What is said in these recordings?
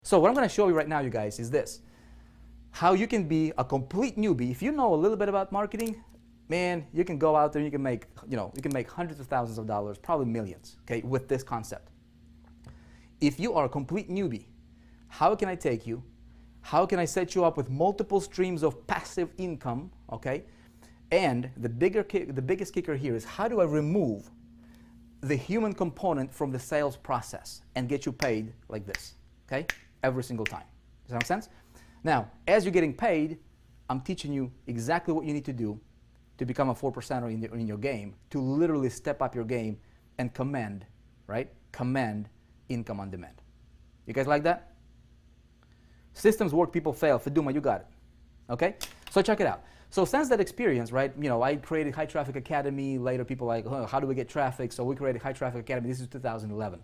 So what I'm going to show you right now, you guys, is this. How you can be a complete newbie. If you know a little bit about marketing, man, you can go out there and you can make, you can make hundreds of thousands of dollars, probably millions, okay, with this concept. If you are a complete newbie, how can I take you? How can I set you up with multiple streams of passive income, okay? And the biggest kicker here is, how do I remove the human component from the sales process and get you paid like this, okay? Every single time. Does that make sense? Now, as you're getting paid, I'm teaching you exactly what you need to do to become a 4%er in your game, to literally step up your game and command, right? Command income on demand. You guys like that? Systems work, people fail. Feduma, you got it. Okay? So check it out. So since that experience, right, I created High Traffic Academy. Later people like, oh, how do we get traffic? So we created High Traffic Academy. This is 2011.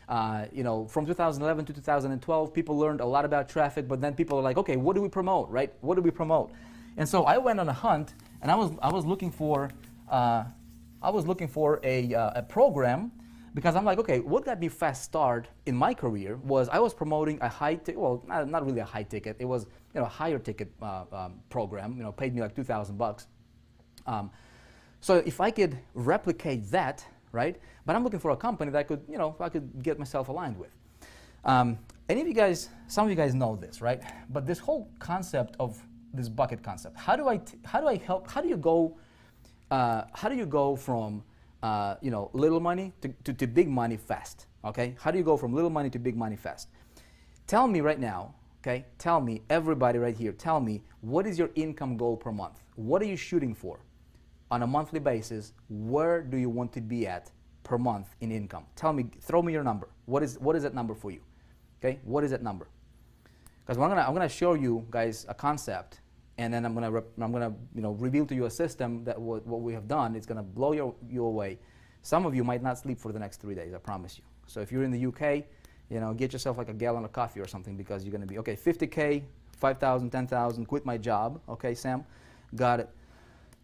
From 2011 to 2012, people learned a lot about traffic, but then people are like, okay, what do we promote, right? What do we promote? And so I went on a hunt, and I was looking for a program, because I'm like, okay, would that be fast start in my career? I was promoting a high ticket, well, not really a high ticket. It was a higher ticket program. Paid me like $2,000. So if I could replicate that, right? But I'm looking for a company that I could get myself aligned with. Any of you guys, some of you guys know this, right? But this whole concept of this bucket concept, how do you go from little money to big money fast? Okay, how do you go from little money to big money fast? Tell me right now, okay? Tell me, everybody right here, tell me, what is your income goal per month? What are you shooting for on a monthly basis? Where do you want to be at per month in income? Tell me, throw me your number. What is that number for you? Okay, what is that number? Because I'm gonna show you guys a concept, and then I'm gonna reveal to you a system that what we have done. It's gonna blow you away. Some of you might not sleep for the next 3 days, I promise you. So if you're in the UK, get yourself like a gallon of coffee or something, because you're gonna be, okay, 50K, 5,000, 10,000, quit my job. Okay, Sam, got it.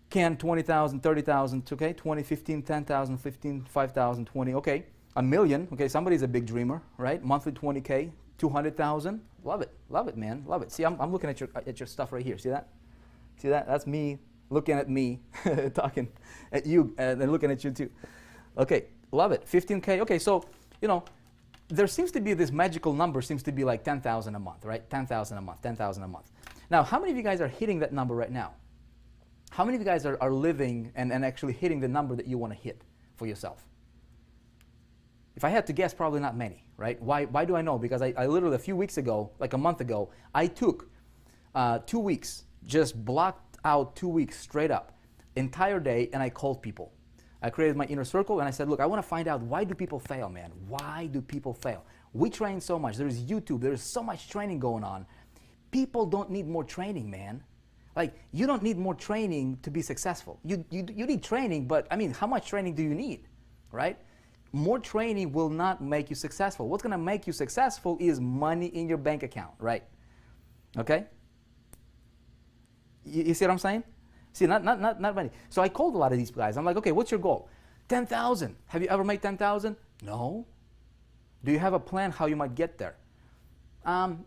Can 20,000, 30,000, okay, 20, 15, 10,000, 15, 5,000, 20, okay, a million, okay, somebody's a big dreamer, right? Monthly 20K, 200,000, love it, man, love it. See, I'm looking at your stuff right here. See that? See that? That's me looking at me, talking at you, and then looking at you too. Okay, love it. 15K. Okay, so there seems to be this magical number, seems to be like 10,000 a month, right? 10,000 a month, 10,000 a month. Now, how many of you guys are hitting that number right now? How many of you guys are living and actually hitting the number that you want to hit for yourself? If I had to guess, probably not many, right? Why do I know? Because I literally a few weeks ago, like a month ago, I took 2 weeks, just blocked out 2 weeks straight up, entire day, and I called people. I created my inner circle, and I said, look, I want to find out, why do people fail, man? Why do people fail? We train so much. There's YouTube. There's so much training going on. People don't need more training, man. Like, you don't need more training to be successful. You need training, but I mean, how much training do you need, right? More training will not make you successful. What's going to make you successful is money in your bank account, right? Okay? You see what I'm saying? See, not money. So I called a lot of these guys. I'm like, okay, what's your goal? 10,000. Have you ever made 10,000? No. Do you have a plan how you might get there?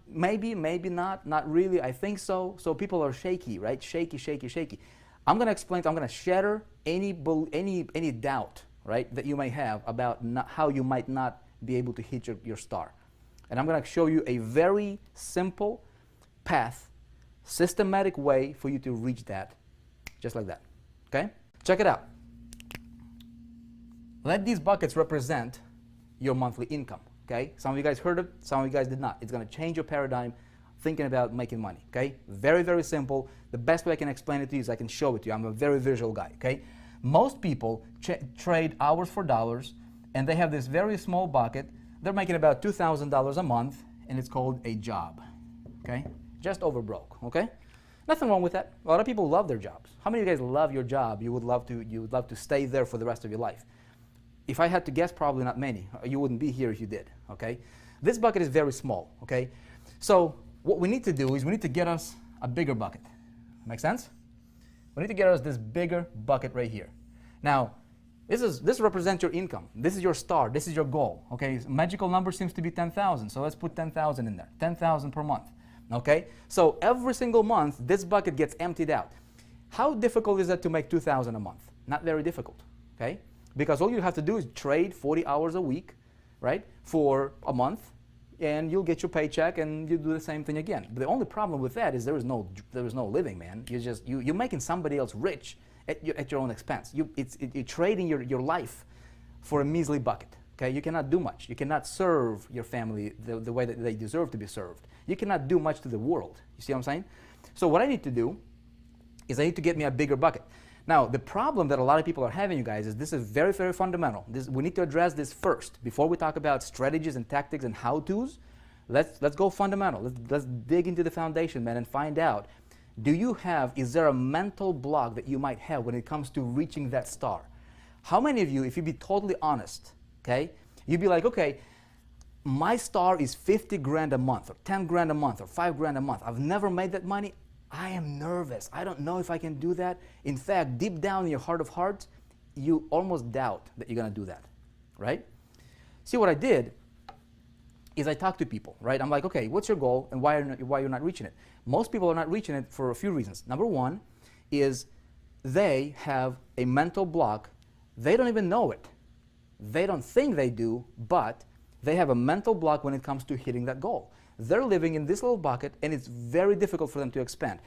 Maybe, maybe not really. I think so. So people are shaky, right? Shaky. I'm going to explain. I'm going to shatter any doubt, right, that you may have about how you might not be able to hit your star. And I'm going to show you a very simple path, systematic way for you to reach that, just like that. Okay? Check it out. Let these buckets represent your monthly income. Okay? Some of you guys heard it, some of you guys did not. It's going to change your paradigm thinking about making money. Okay? Very, very simple. The best way I can explain it to you is I can show it to you. I'm a very visual guy. Okay? Most people trade hours for dollars, and they have this very small bucket. They're making about $2,000 a month, and it's called a job. Okay? Just over broke. Okay? Nothing wrong with that. A lot of people love their jobs. How many of you guys love your job? You would love to stay there for the rest of your life. If I had to guess, probably not many. You wouldn't be here if you did, okay? This bucket is very small, okay? So what we need to do is we need to get us a bigger bucket. Make sense? We need to get us this bigger bucket right here. Now, This represents your income. This is your star. This is your goal. Okay, magical number seems to be 10,000. So let's put 10,000 in there. 10,000 per month. Okay, so every single month this bucket gets emptied out. How difficult is that to make 2,000 a month? Not very difficult. Okay, because all you have to do is trade 40 hours a week, right, for a month, and you'll get your paycheck and you do the same thing again. But the only problem with that is there is no living, man. You're making somebody else rich at your own expense. You're trading your life for a measly bucket. Okay, you cannot do much. You cannot serve your family the way that they deserve to be served. You cannot do much to the world. You see what I'm saying? So what I need to do is I need to get me a bigger bucket. Now, the problem that a lot of people are having, you guys, is this is very, very fundamental. We need to address this first. Before we talk about strategies and tactics and how-tos, let's go fundamental. Let's dig into the foundation, man, and find out, is there a mental block that you might have when it comes to reaching that star? How many of you, if you be totally honest, okay, you'd be like, okay, my star is 50 grand a month, or 10 grand a month, or 5 grand a month. I've never made that money. I am nervous. I don't know if I can do that. In fact, deep down in your heart of hearts, you almost doubt that you're going to do that, right? See, what I did is I talked to people, right? I'm like, okay, what's your goal and why you're not reaching it? Most people are not reaching it for a few reasons. Number one is they have a mental block. They don't even know it. They don't think they do, but they have a mental block when it comes to hitting that goal. They're living in this little bucket, and it's very difficult for them to expand.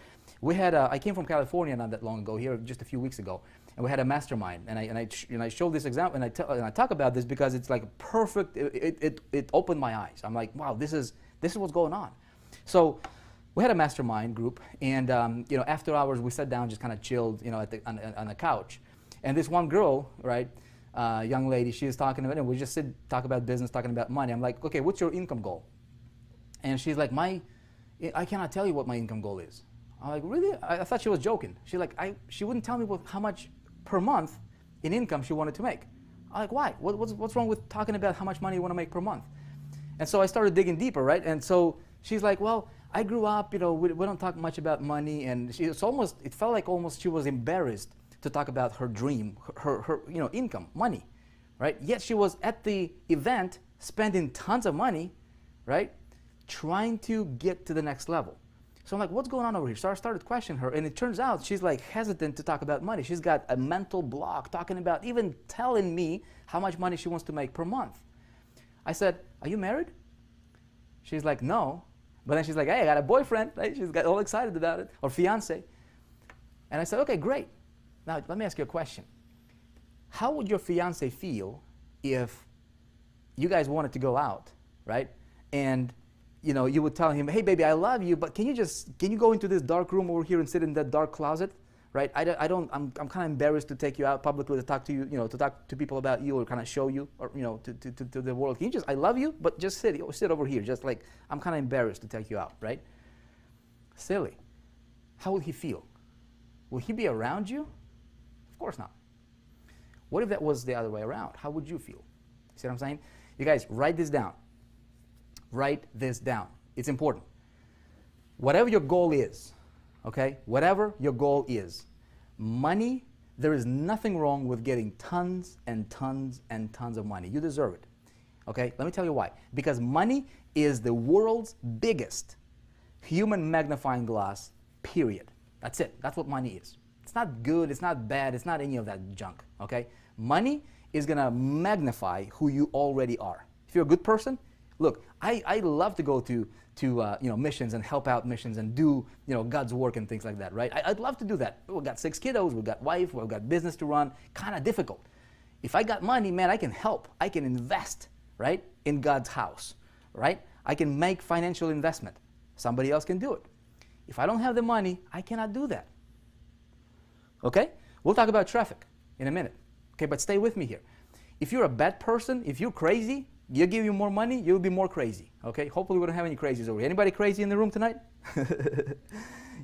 I came from California not that long ago, here just a few weeks ago, and we had a mastermind, and I showed this example, and I talk about this because it's like perfect. It opened my eyes. I'm like, wow, this is what's going on. So we had a mastermind group, and after hours we sat down, just kind of chilled, on the couch, and this one girl, right, young lady, she was talking about it, and we just talk about business, talking about money. I'm like, okay, what's your income goal? And she's like, I cannot tell you what my income goal is. I'm like, really? I thought she was joking. She wouldn't tell me how much per month in income she wanted to make. I'm like, why? What's wrong with talking about how much money you want to make per month? And so I started digging deeper, right? And so she's like, well, I grew up, we don't talk much about money. And it felt like almost she was embarrassed to talk about her dream, her income, money, right? Yet she was at the event spending tons of money, right? Trying to get to the next level. So I'm like, what's going on over here? So I started questioning her, and it turns out she's like hesitant to talk about money. She's got a mental block talking about even telling me how much money she wants to make per month. I said, are you married? She's like, no. But then she's like, hey, I got a boyfriend, right? She's got all excited about it, or fiance. And I said, okay, great. Now, let me ask you a question. How would your fiance feel if you guys wanted to go out, right? And you would tell him, hey, baby, I love you, but can you go into this dark room over here and sit in that dark closet, right? I'm kind of embarrassed to take you out publicly to talk to you, to talk to people about you or kind of show you, or, to the world. Can you I love you, but just sit over here. Just like, I'm kind of embarrassed to take you out, right? Silly. How will he feel? Will he be around you? Of course not. What if that was the other way around? How would you feel? See what I'm saying? You guys, write this down. Write this down. It's important. Whatever your goal is, okay? Whatever your goal is, money, there is nothing wrong with getting tons and tons and tons of money. You deserve it, okay? Let me tell you why. Because money is the world's biggest human magnifying glass, period. That's it. That's what money is. It's not good. It's not bad. It's not any of that junk, okay? Money is going to magnify who you already are. If you're a good person, look, I love to go to missions and help out missions and do God's work and things like that, right? I'd love to do that. We've got 6 kiddos, we've got wife, we've got business to run. Kind of difficult. If I got money, man, I can help. I can invest, right, in God's house, right? I can make financial investment. Somebody else can do it. If I don't have the money, I cannot do that. Okay? We'll talk about traffic in a minute. Okay, but stay with me here. If you're a bad person, if you're crazy, you give you more money, you'll be more crazy. Okay? Hopefully we don't have any crazies over here. Anybody crazy in the room tonight?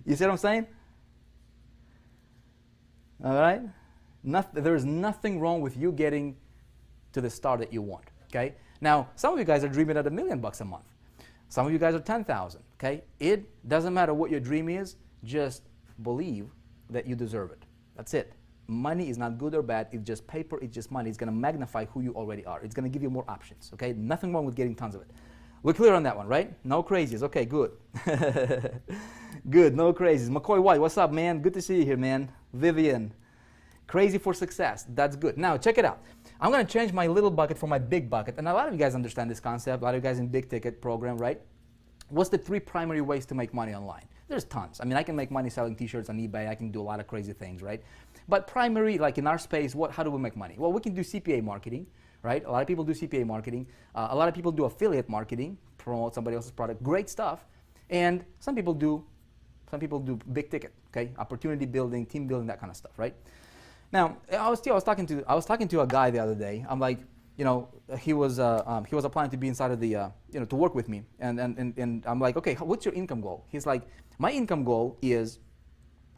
You see what I'm saying? All right? There is nothing wrong with you getting to the star that you want. Okay? Now, some of you guys are dreaming at $1 million a month. Some of you guys are 10,000. Okay? It doesn't matter what your dream is. Just believe that you deserve it. That's it. Money is not good or bad. It's just paper. It's just money. It's going to magnify who you already are. It's going to give you more options. Okay, nothing wrong with getting tons of it. We're clear on that one, right? No crazies. Okay, good. Good, no crazies. McCoy White, what's up, man? Good to see you here, man. Vivian, crazy for success. That's good. Now, check it out. I'm going to change my little bucket for my big bucket. And a lot of you guys understand this concept. A lot of you guys in big ticket program, right? What's the 3 primary ways to make money online? There's tons. I mean, I can make money selling t-shirts on eBay. I can do a lot of crazy things, right? But primary, like in our space, how do we make money? Well, we can do CPA marketing, right? A lot of people do CPA marketing. A lot of people do affiliate marketing, promote somebody else's product. Great stuff. And some people do big ticket, okay? Opportunity building, team building, that kind of stuff, right? Now, I was talking to a guy the other day. I'm like, you know, he was applying to be inside of the, you know, to work with me. And I'm like, okay, what's your income goal? He's like, my income goal is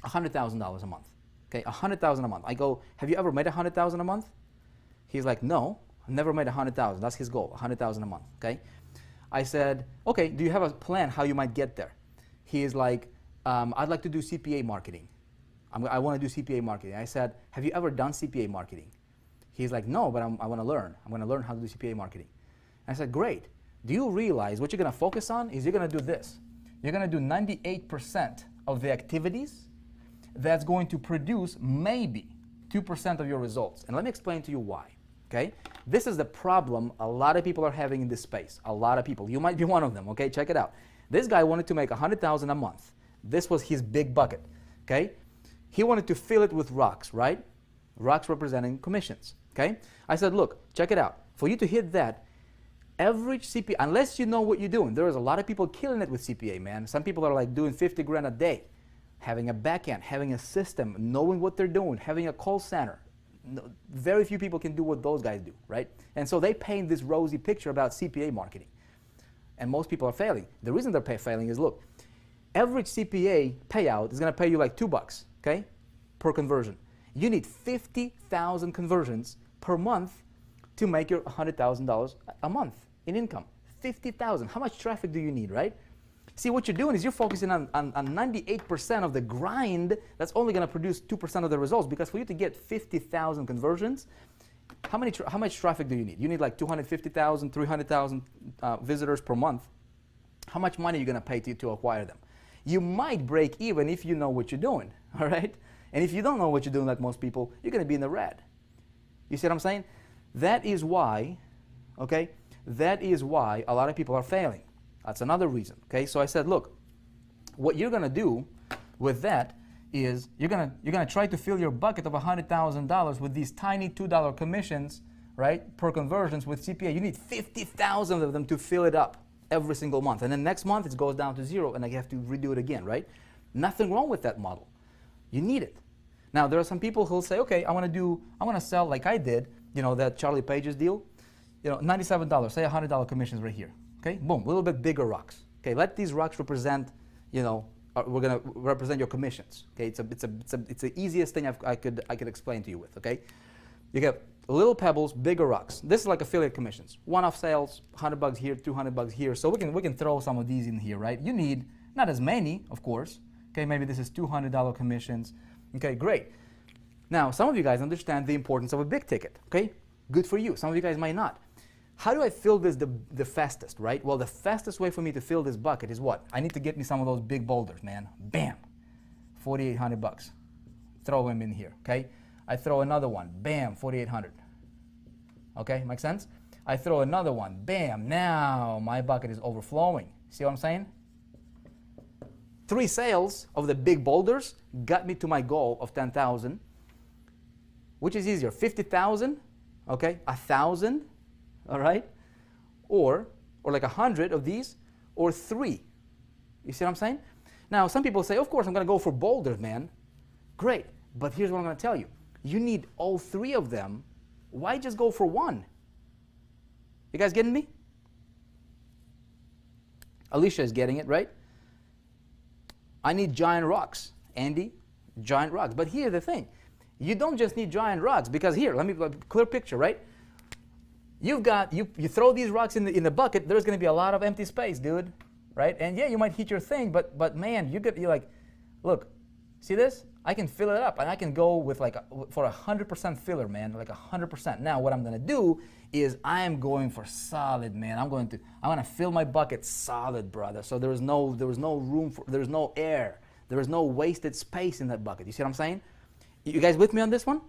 $100,000 a month. Okay, $100,000 a month. I go, have you ever made $100,000 a month? He's like, no, I've never made $100,000. That's his goal, $100,000 a month. Okay. I said, okay, do you have a plan how you might get there? He is like, I'd like to do CPA marketing. I want to do CPA marketing. I said, have you ever done CPA marketing? He's like, no, but I want to learn. I'm going to learn how to do CPA marketing. I said, great. Do you realize what you're going to focus on is you're going to do this. You're going to do 98% of the activities that's going to produce maybe 2% of your results. And let me explain to you why. Okay? This is the problem a lot of people are having in this space. A lot of people. You might be one of them. Okay? Check it out. This guy wanted to make $100,000 a month. This was his big bucket. Okay? He wanted to fill it with rocks, right? Rocks representing commissions. Okay? I said, look, check it out. For you to hit that, average CPA, unless you know what you're doing, there is a lot of people killing it with CPA, man. Some people are like doing 50 grand a day, having a back end, having a system, knowing what they're doing, having a call center. Very few people can do what those guys do, right? And so they paint this rosy picture about CPA marketing. And most people are failing. The reason they're failing is, look, average CPA payout is going to pay you like $2, okay, per conversion. You need 50,000 conversions per month to make your $100,000 a month in income. 50,000. How much traffic do you need, right? See, what you're doing is you're focusing on 98% of the grind that's only going to produce 2% of the results, because for you to get 50,000 conversions, how much traffic do you need? You need like 250,000, 300,000 visitors per month. How much money are you going to pay to acquire them? You might break even if you know what you're doing, all right? And if you don't know what you're doing, like most people, you're going to be in the red. You see what I'm saying? That is why, okay, that is why a lot of people are failing. That's another reason, okay? So I said, look, what you're going to do with that is you're going to try to fill your bucket of $100,000 with these tiny $2 commissions, right, per conversions with CPA. You need 50,000 of them to fill it up every single month. And then next month it goes down to 0 and I have to redo it again, right? Nothing wrong with that model. You need it. Now, there are some people who'll say, okay, I want to sell like I did, you know, that Charlie Page's deal, you know, $97, say $100 commissions right here. Okay, boom, a little bit bigger rocks. Okay, let these rocks represent, you know, we're gonna represent your commissions. Okay, it's the easiest thing I could explain to you with. Okay, you get little pebbles, bigger rocks. This is like affiliate commissions. One-off sales, $100 here, $200 here. So we can throw some of these in here, right? You need not as many, of course. Okay, maybe this is $200 commissions. Okay, great. Now, some of you guys understand the importance of a big ticket. Okay, good for you. Some of you guys might not. How do I fill this the fastest, right? Well, the fastest way for me to fill this bucket is what? I need to get me some of those big boulders, man. Bam, $4,800. Throw them in here, okay? I throw another one, bam, $4,800. Okay, make sense? I throw another one, bam, now my bucket is overflowing. See what I'm saying? 3 sales of the big boulders got me to my goal of 10,000. Which is easier, 50,000, okay, 1,000, all right, or like 100 of these, or 3. You see what I'm saying? Now, some people say, of course, I'm going to go for boulders, man. Great, but here's what I'm going to tell you. You need all 3 of them. Why just go for 1? You guys getting me? Alicia is getting it, right? I need giant rocks. Andy, giant rocks. But here's the thing. You don't just need giant rocks, because here, let me clear picture, right? You throw these rocks in the bucket, there's going to be a lot of empty space, dude, right? And yeah, you might hit your thing, but man, you're like, look, see this? I can fill it up, and I can go with like for 100% filler, man, like 100%. Now, what I'm gonna do is I am going for solid, man. I'm gonna fill my bucket solid, brother. So there is no room for, there's no air, there is no wasted space in that bucket. You see what I'm saying? You guys with me on this one?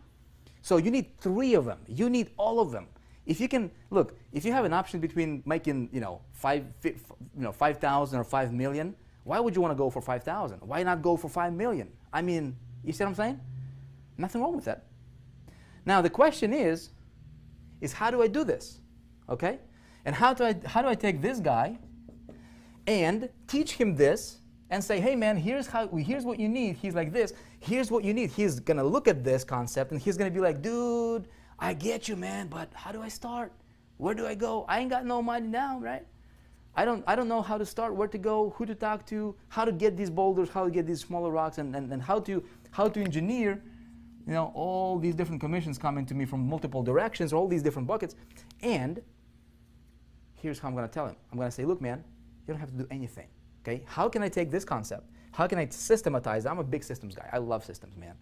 So you need 3 of them. You need all of them. If you can look, if you have an option between making 5,000 or 5 million, why would you want to go for 5,000? Why not go for 5 million? I mean, you see what I'm saying? Nothing wrong with that. Now the question is how do I do this? Okay? And how do I take this guy and teach him this and say, hey man, here's what you need. He's like this. Here's what you need. He's gonna look at this concept and he's gonna be like, dude, I get you, man, but how do I start? Where do I go? I ain't got no money now, right? I don't know how to start, where to go, who to talk to, how to get these boulders, how to get these smaller rocks, and how to engineer, all these different commissions coming to me from multiple directions, all these different buckets. And here's how I'm going to tell him. I'm going to say, look, man, you don't have to do anything. Okay? How can I take this concept? How can I systematize it? I'm a big systems guy. I love systems, man.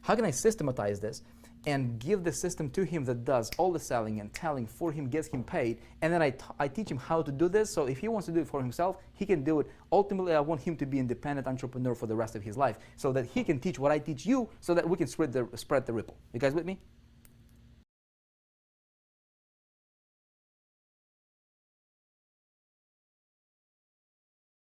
How can I systematize this and give the system to him that does all the selling and telling for him, gets him paid, and then I teach him how to do this, so if he wants to do it for himself, he can do it. Ultimately, I want him to be an independent entrepreneur for the rest of his life, so that he can teach what I teach you, so that we can spread the ripple. You guys with me?